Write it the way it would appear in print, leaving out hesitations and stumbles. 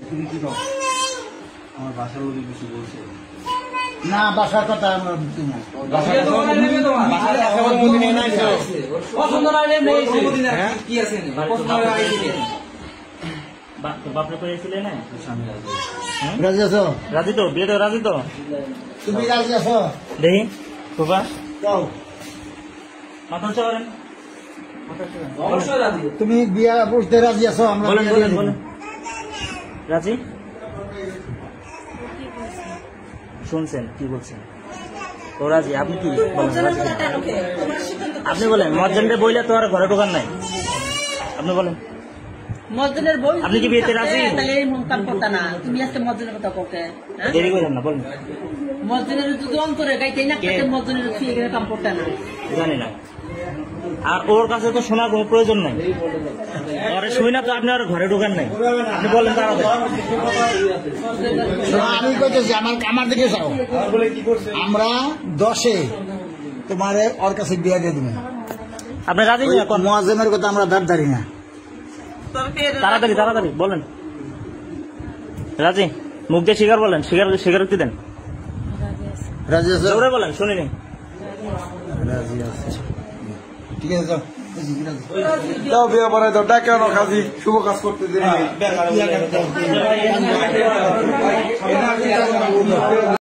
তুমি কি কও? আমার বাসার লোক কিছু বলছে না, বাসার কথা আমরা বুঝি না। পছন্দ না হলে কি আছে বাপরে করেছিলে না? স্বামী রাজি। রাজি আছো? রাজি তো? বিয়ে তো রাজি তো? তুমি রাজি আছো? দেখি বাবা যাও। মাথা উঁচু করেন। অবশ্যই রাজি। তুমি বিয়া করতে রাজি আছো? আমরা বলেন বিয়া বলেন দিয়ে বলেন। দিবো। রাজি? শুনছেন কি বলছেন? ও রাজি। আপনি কি বলেন? রাজি? আপনি বলেন মজ্জানরে বইলে তো আর ঘরে ঢোকার নাই। আপনি বলেন মসজিদের বই আপনি কি বিয়েতে রাজি? তাহলে এই কাম করতা না তুমি আজকে মসজিদের কথা কোকে দেরি করেন না, বলেন। মসজিদের যদি অন্তরে গাইতে না কাটে মসজিদের ফিরে গেলে কাম করতা না জানি না। আর ওর কাছে তো শোনার কোনো প্রয়োজন নাই। আরে শুই না তো আপনি আর ঘরে ঢোকার নাই। আপনি বলেন তাড়াতাড়ি। শোনো, আমি কইতেছি আমার দিকে যাও। আমরা 10-এ তোমারে ওর কাছে বিয়া দিয়ে দিবেন। আপনি রাজি না? কোন মুয়াজ্জেমের কথা আমরা ধার ধারি না। তাড়াতাড়ি তাড়াতাড়ি বলেন। রাজি? মুখ দিয়ে স্বীকার বলেন, স্বীকারোক্তি দেন। রাজি আছো? জোরে বলেন, শুনিনি। রাজি আছে। ঠিক আছে, যাও। দাও বিয়ে পড়াই দাও, ডাকে আনো কাজী, শুভ কাজ করতে দিন।